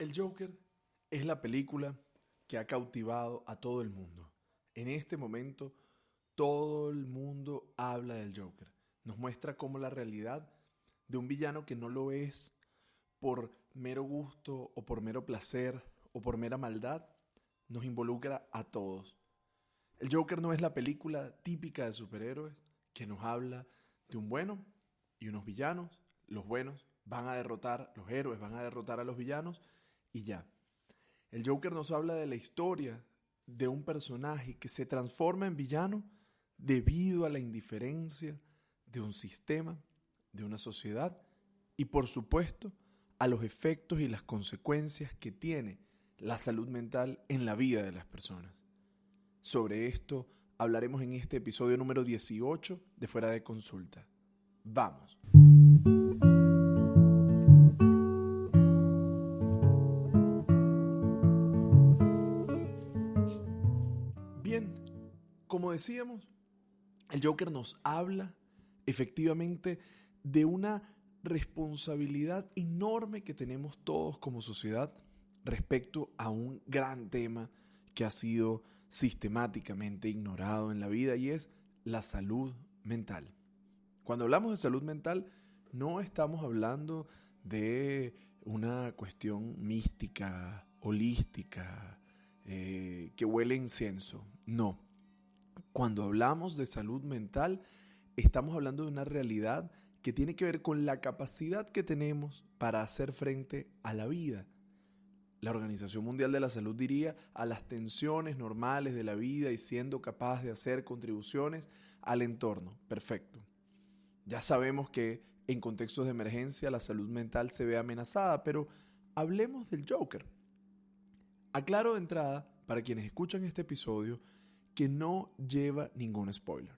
El Joker es la película que ha cautivado a todo el mundo. En este momento, todo el mundo habla del Joker. Nos muestra cómo la realidad de un villano que no lo es por mero gusto o por mero placer o por mera maldad, nos involucra a todos. El Joker no es la película típica de superhéroes que nos habla de un bueno y unos villanos. Los buenos van a derrotar, los héroes van a derrotar a los villanos y ya. El Joker nos habla de la historia de un personaje que se transforma en villano debido a la indiferencia de un sistema, de una sociedad y por supuesto a los efectos y las consecuencias que tiene la salud mental en la vida de las personas. Sobre esto hablaremos en este episodio número 18 de Fuera de Consulta. ¡Vamos! Bien, como decíamos, el Joker nos habla efectivamente de una responsabilidad enorme que tenemos todos como sociedad respecto a un gran tema que ha sido sistemáticamente ignorado en la vida y es la salud mental. Cuando hablamos de salud mental, no estamos hablando de una cuestión mística, holística, que huele a incienso. No. Cuando hablamos de salud mental, estamos hablando de una realidad que tiene que ver con la capacidad que tenemos para hacer frente a la vida. La Organización Mundial de la Salud diría a las tensiones normales de la vida y siendo capaz de hacer contribuciones al entorno. Perfecto. Ya sabemos que en contextos de emergencia la salud mental se ve amenazada, pero hablemos del Joker. Aclaro de entrada, para quienes escuchan este episodio, que no lleva ningún spoiler.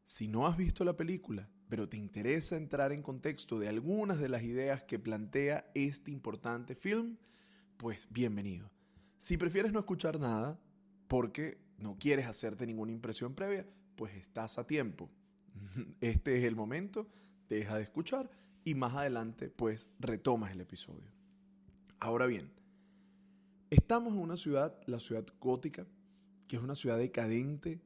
Si no has visto la película, pero te interesa entrar en contexto de algunas de las ideas que plantea este importante film, pues bienvenido. Si prefieres no escuchar nada, porque no quieres hacerte ninguna impresión previa, pues estás a tiempo. Este es el momento, deja de escuchar y más adelante pues retomas el episodio. Ahora bien, estamos en una ciudad, la ciudad gótica, que es una ciudad decadente,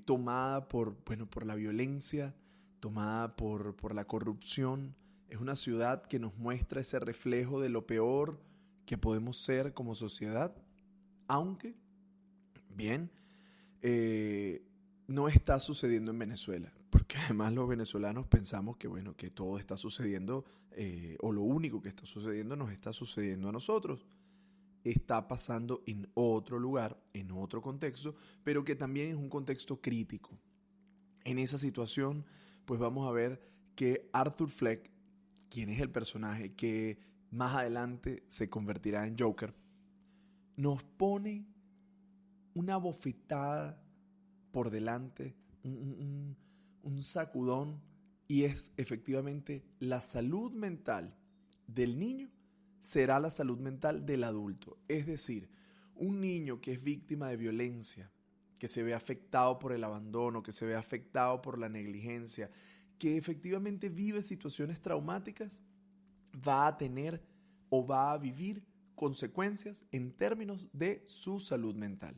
tomada por la violencia, tomada por la corrupción. Es una ciudad que nos muestra ese reflejo de lo peor que podemos ser como sociedad, aunque, bien, no está sucediendo en Venezuela, porque además los venezolanos pensamos que todo está sucediendo, o lo único que está sucediendo nos está sucediendo a nosotros. Está pasando en otro lugar, en otro contexto, pero que también es un contexto crítico. En esa situación, pues vamos a ver que Arthur Fleck, quien es el personaje que más adelante se convertirá en Joker, nos pone una bofetada por delante, un sacudón, y es efectivamente la salud mental del niño será la salud mental del adulto. Es decir, un niño que es víctima de violencia, que se ve afectado por el abandono, que se ve afectado por la negligencia, que efectivamente vive situaciones traumáticas, va a tener o va a vivir consecuencias en términos de su salud mental.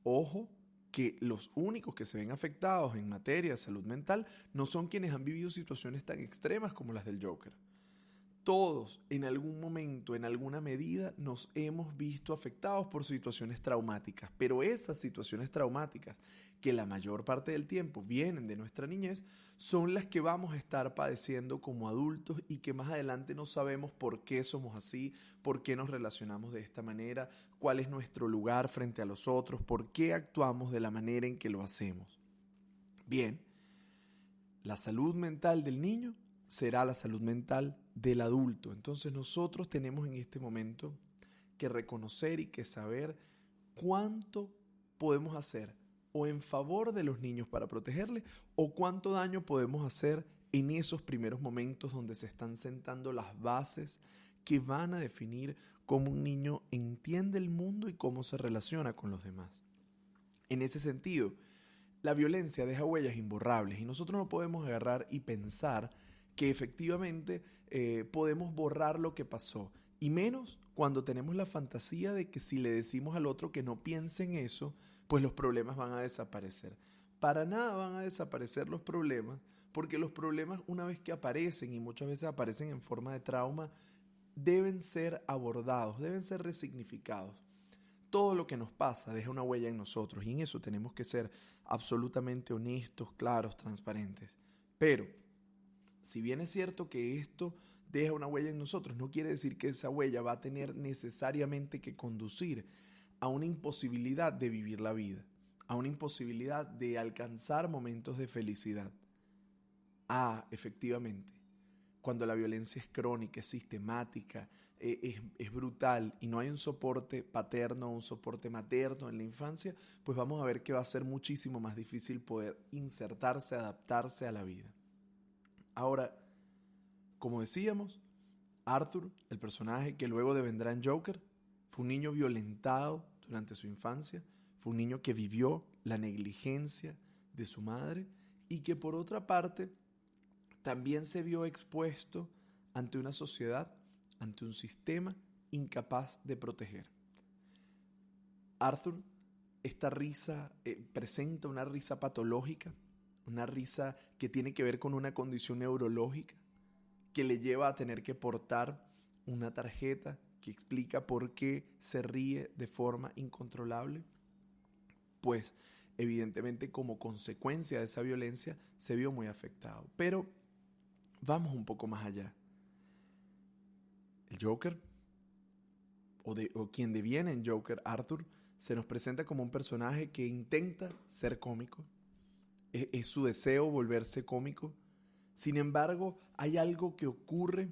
Ojo, que los únicos que se ven afectados en materia de salud mental no son quienes han vivido situaciones tan extremas como las del Joker. Todos en algún momento, en alguna medida, nos hemos visto afectados por situaciones traumáticas, pero esas situaciones traumáticas, que la mayor parte del tiempo vienen de nuestra niñez, son las que vamos a estar padeciendo como adultos y que más adelante no sabemos por qué somos así, por qué nos relacionamos de esta manera, cuál es nuestro lugar frente a los otros, por qué actuamos de la manera en que lo hacemos. Bien, la salud mental del niño será la salud mental del adulto. Entonces nosotros tenemos en este momento que reconocer y que saber cuánto podemos hacer o en favor de los niños para protegerles o cuánto daño podemos hacer en esos primeros momentos donde se están sentando las bases que van a definir cómo un niño entiende el mundo y cómo se relaciona con los demás. En ese sentido, la violencia deja huellas imborrables y nosotros no podemos agarrar y pensar que efectivamente podemos borrar lo que pasó Y menos cuando tenemos la fantasía de que si le decimos al otro que no piense en eso, pues los problemas van a desaparecer. Para nada van a desaparecer los problemas, porque los problemas, una vez que aparecen, y muchas veces aparecen en forma de trauma, deben ser abordados, deben ser resignificados. Todo lo que nos pasa deja una huella en nosotros, y en eso tenemos que ser absolutamente honestos, claros, transparentes. Pero, si bien es cierto que esto deja una huella en nosotros, no quiere decir que esa huella va a tener necesariamente que conducir a una imposibilidad de vivir la vida, a una imposibilidad de alcanzar momentos de felicidad. Efectivamente, cuando la violencia es crónica, es sistemática, es brutal y no hay un soporte paterno o un soporte materno en la infancia, pues vamos a ver que va a ser muchísimo más difícil poder insertarse, adaptarse a la vida. Ahora, como decíamos, Arthur, el personaje que luego devendrá en Joker, fue un niño violentado durante su infancia, fue un niño que vivió la negligencia de su madre y que por otra parte también se vio expuesto ante una sociedad, ante un sistema incapaz de proteger. Arthur, esta risa presenta una risa patológica, una risa que tiene que ver con una condición neurológica que le lleva a tener que portar una tarjeta que explica por qué se ríe de forma incontrolable. Pues evidentemente como consecuencia de esa violencia se vio muy afectado. Pero vamos un poco más allá. El Joker, o quien deviene en Joker, Arthur, se nos presenta como un personaje que intenta ser cómico. Es su deseo volverse cómico. Sin embargo, hay algo que ocurre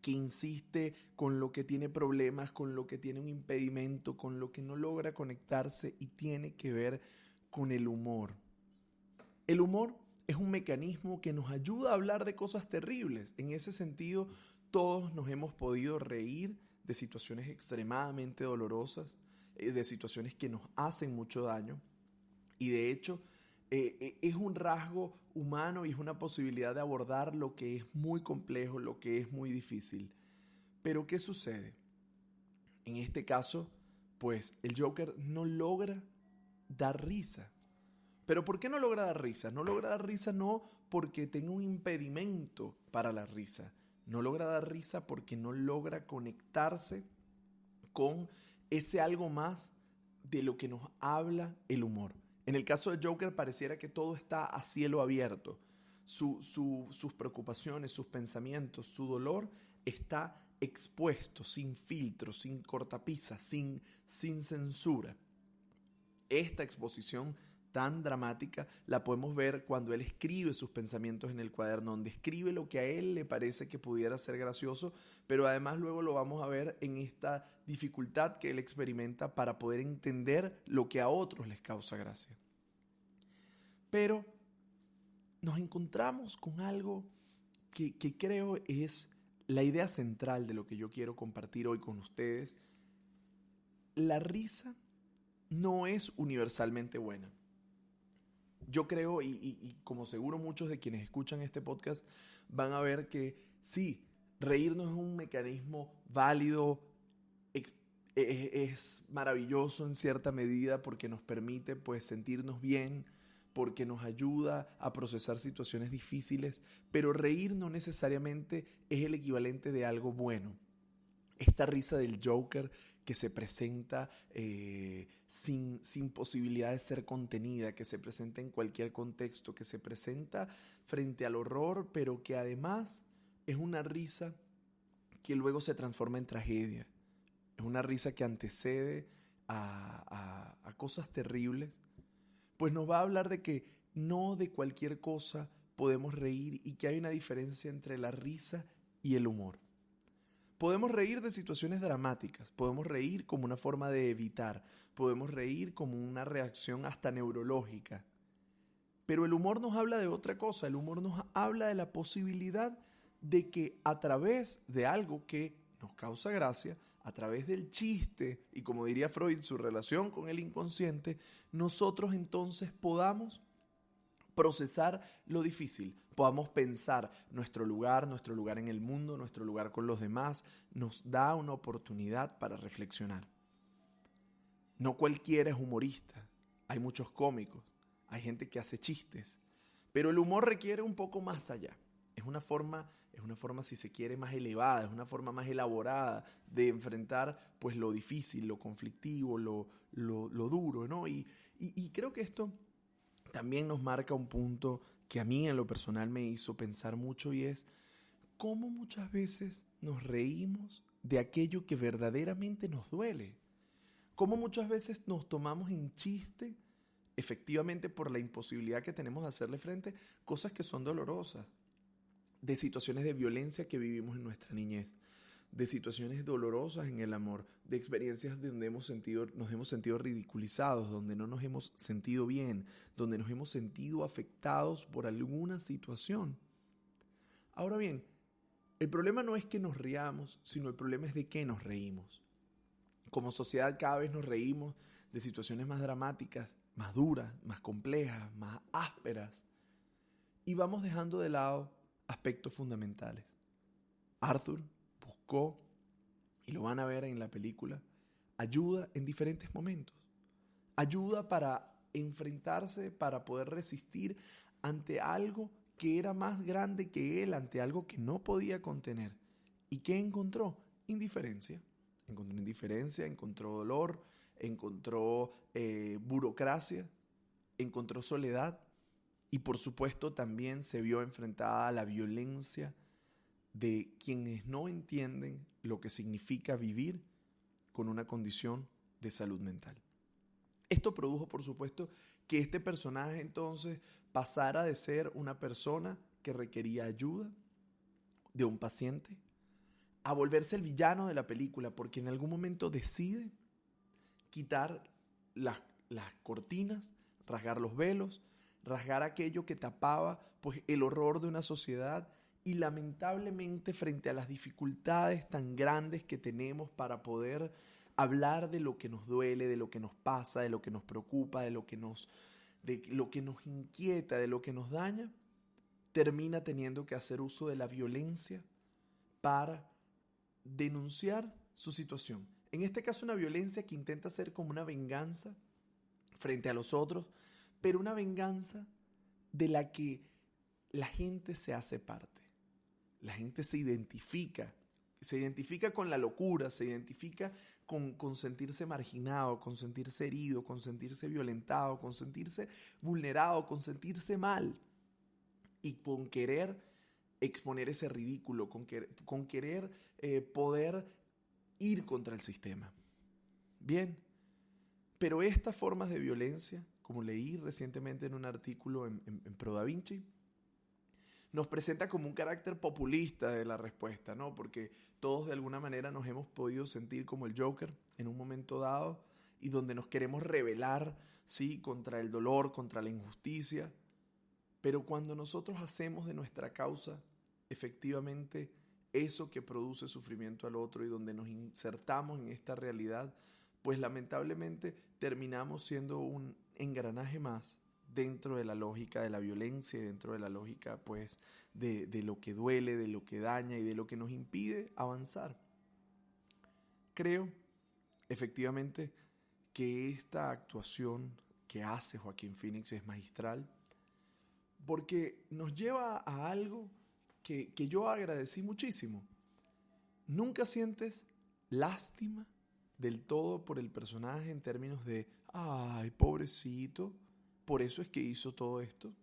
que insiste con lo que tiene problemas, con lo que tiene un impedimento, con lo que no logra conectarse y tiene que ver con el humor. El humor es un mecanismo que nos ayuda a hablar de cosas terribles. En ese sentido, todos nos hemos podido reír de situaciones extremadamente dolorosas, de situaciones que nos hacen mucho daño. Y de hecho, es un rasgo humano y es una posibilidad de abordar lo que es muy complejo, lo que es muy difícil. Pero ¿qué sucede? En este caso, pues el Joker no logra dar risa. ¿Pero por qué no logra dar risa? No logra dar risa no porque tenga un impedimento para la risa. No logra dar risa porque no logra conectarse con ese algo más de lo que nos habla el humor. En el caso de Joker pareciera que todo está a cielo abierto. Sus preocupaciones, sus pensamientos, su dolor está expuesto, sin filtro, sin cortapisas, sin censura. Esta exposición tan dramática la podemos ver cuando él escribe sus pensamientos en el cuaderno, donde escribe lo que a él le parece que pudiera ser gracioso, pero además luego lo vamos a ver en esta dificultad que él experimenta para poder entender lo que a otros les causa gracia. Pero nos encontramos con algo que creo es la idea central de lo que yo quiero compartir hoy con ustedes. La risa no es universalmente buena. Yo creo, y como seguro muchos de quienes escuchan este podcast van a ver que sí, reírnos es un mecanismo válido, es maravilloso en cierta medida porque nos permite pues sentirnos bien, porque nos ayuda a procesar situaciones difíciles, pero reír no necesariamente es el equivalente de algo bueno. Esta risa del Joker que se presenta sin posibilidad de ser contenida, que se presenta en cualquier contexto, que se presenta frente al horror, pero que además es una risa que luego se transforma en tragedia. Es una risa que antecede a cosas terribles, pues nos va a hablar de que no de cualquier cosa podemos reír y que hay una diferencia entre la risa y el humor. Podemos reír de situaciones dramáticas, podemos reír como una forma de evitar, podemos reír como una reacción hasta neurológica. Pero el humor nos habla de otra cosa, el humor nos habla de la posibilidad de que a través de algo que nos causa gracia, a través del chiste y como diría Freud, su relación con el inconsciente, nosotros entonces podamos procesar lo difícil, podamos pensar nuestro lugar en el mundo, nuestro lugar con los demás, nos da una oportunidad para reflexionar. No cualquiera es humorista, hay muchos cómicos, hay gente que hace chistes, pero el humor requiere un poco más allá. Es una forma, si se quiere, más elevada, es una forma más elaborada de enfrentar pues lo difícil, lo conflictivo, lo duro, ¿no? Y creo que esto también nos marca un punto que a mí en lo personal me hizo pensar mucho, y es cómo muchas veces nos reímos de aquello que verdaderamente nos duele. Cómo muchas veces nos tomamos en chiste, efectivamente por la imposibilidad que tenemos de hacerle frente, cosas que son dolorosas, de situaciones de violencia que vivimos en nuestra niñez, de situaciones dolorosas en el amor, de experiencias donde nos hemos sentido ridiculizados, donde no nos hemos sentido bien, donde nos hemos sentido afectados por alguna situación. Ahora bien, el problema no es que nos riamos, sino el problema es de qué nos reímos. Como sociedad cada vez nos reímos de situaciones más dramáticas, más duras, más complejas, más ásperas, y vamos dejando de lado aspectos fundamentales. Arthur buscó, y lo van a ver en la película, ayuda en diferentes momentos. Ayuda para enfrentarse, para poder resistir ante algo que era más grande que él, ante algo que no podía contener. ¿Y qué encontró? Indiferencia. Encontró indiferencia, encontró dolor, encontró burocracia, encontró soledad, y por supuesto también se vio enfrentada a la violencia de quienes no entienden lo que significa vivir con una condición de salud mental. Esto produjo, por supuesto, que este personaje entonces pasara de ser una persona que requería ayuda de un paciente a volverse el villano de la película, porque en algún momento decide quitar las cortinas, rasgar los velos, rasgar aquello que tapaba pues, el horror de una sociedad. Y lamentablemente, frente a las dificultades tan grandes que tenemos para poder hablar de lo que nos duele, de lo que nos pasa, de lo que nos preocupa, de lo que nos inquieta, de lo que nos daña, termina teniendo que hacer uso de la violencia para denunciar su situación. En este caso, una violencia que intenta ser como una venganza frente a los otros, pero una venganza de la que la gente se hace parte. La gente se identifica con la locura, se identifica con sentirse marginado, con sentirse herido, con sentirse violentado, con sentirse vulnerado, con sentirse mal, y con querer exponer ese ridículo, con querer poder ir contra el sistema. Bien, pero estas formas de violencia, como leí recientemente en un artículo en Pro Da Vinci, nos presenta como un carácter populista de la respuesta, ¿no? Porque todos de alguna manera nos hemos podido sentir como el Joker en un momento dado, y donde nos queremos rebelar, ¿sí?, contra el dolor, contra la injusticia. Pero cuando nosotros hacemos de nuestra causa efectivamente eso que produce sufrimiento al otro, y donde nos insertamos en esta realidad, pues lamentablemente terminamos siendo un engranaje más dentro de la lógica de la violencia, y dentro de la lógica pues de lo que duele, de lo que daña y de lo que nos impide avanzar. Creo efectivamente que esta actuación que hace Joaquín Phoenix es magistral, porque nos lleva a algo que yo agradecí muchísimo. Nunca sientes lástima del todo por el personaje en términos de, ay, pobrecito, por eso es que hizo todo esto.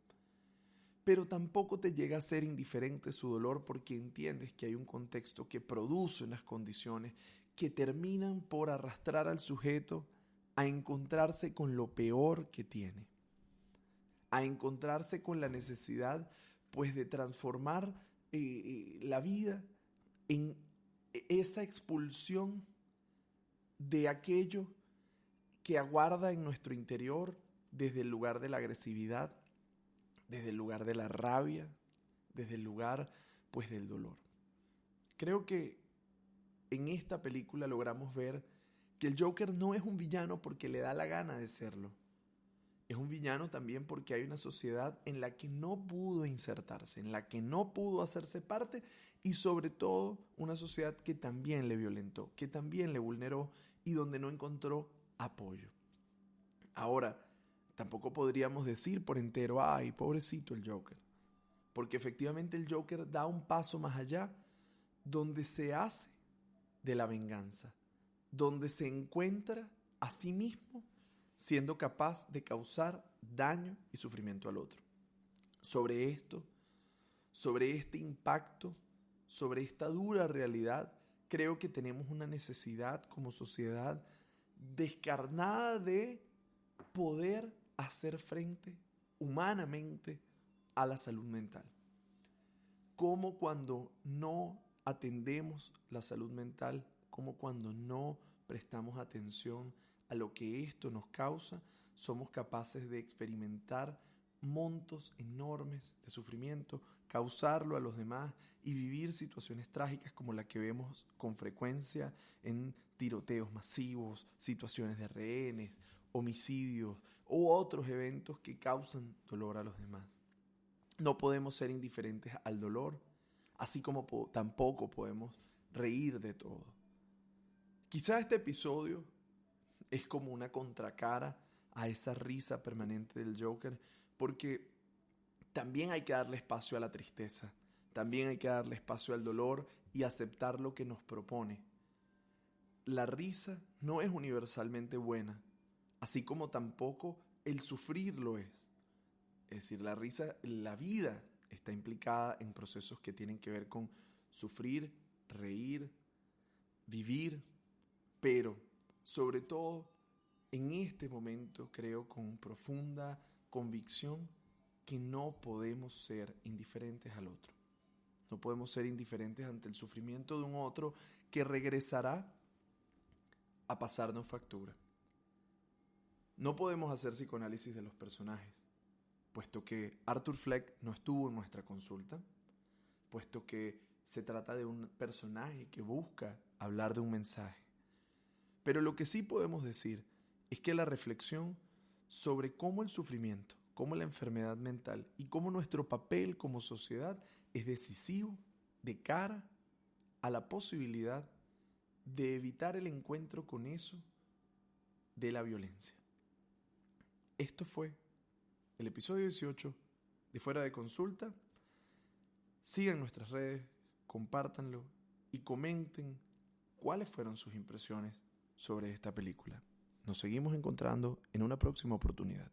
Pero tampoco te llega a ser indiferente su dolor, porque entiendes que hay un contexto que produce unas condiciones que terminan por arrastrar al sujeto a encontrarse con lo peor que tiene, a encontrarse con la necesidad pues de transformar la vida en esa expulsión de aquello que aguarda en nuestro interior, desde el lugar de la agresividad, desde el lugar de la rabia, desde el lugar pues del dolor. Creo que en esta película logramos ver que el Joker no es un villano porque le da la gana de serlo. Es un villano también porque hay una sociedad en la que no pudo insertarse, en la que no pudo hacerse parte y sobre todo una sociedad que también le violentó, que también le vulneró y donde no encontró apoyo. Ahora, tampoco podríamos decir por entero, ay, pobrecito el Joker, porque efectivamente el Joker da un paso más allá donde se hace de la venganza, donde se encuentra a sí mismo siendo capaz de causar daño y sufrimiento al otro. Sobre esto, sobre este impacto, sobre esta dura realidad, creo que tenemos una necesidad como sociedad descarnada de poder hacer frente humanamente a la salud mental. Como cuando no atendemos la salud mental, como cuando no prestamos atención a lo que esto nos causa, somos capaces de experimentar montos enormes de sufrimiento, causarlo a los demás y vivir situaciones trágicas como la que vemos con frecuencia en tiroteos masivos, situaciones de rehenes, homicidios u otros eventos que causan dolor a los demás. No podemos ser indiferentes al dolor, así como tampoco podemos reír de todo. Quizá este episodio es como una contracara a esa risa permanente del Joker, porque también hay que darle espacio a la tristeza, también hay que darle espacio al dolor y aceptar lo que nos propone. La risa no es universalmente buena, así como tampoco el sufrir lo es. Es decir, la risa, la vida está implicada en procesos que tienen que ver con sufrir, reír, vivir, pero sobre todo en este momento creo con profunda convicción que no podemos ser indiferentes al otro. No podemos ser indiferentes ante el sufrimiento de un otro que regresará a pasarnos factura. No podemos hacer psicoanálisis de los personajes, puesto que Arthur Fleck no estuvo en nuestra consulta, puesto que se trata de un personaje que busca hablar de un mensaje. Pero lo que sí podemos decir es que la reflexión sobre cómo el sufrimiento, cómo la enfermedad mental y cómo nuestro papel como sociedad es decisivo de cara a la posibilidad de evitar el encuentro con eso de la violencia. Esto fue el episodio 18 de Fuera de Consulta. Sigan nuestras redes, compártanlo y comenten cuáles fueron sus impresiones sobre esta película. Nos seguimos encontrando en una próxima oportunidad.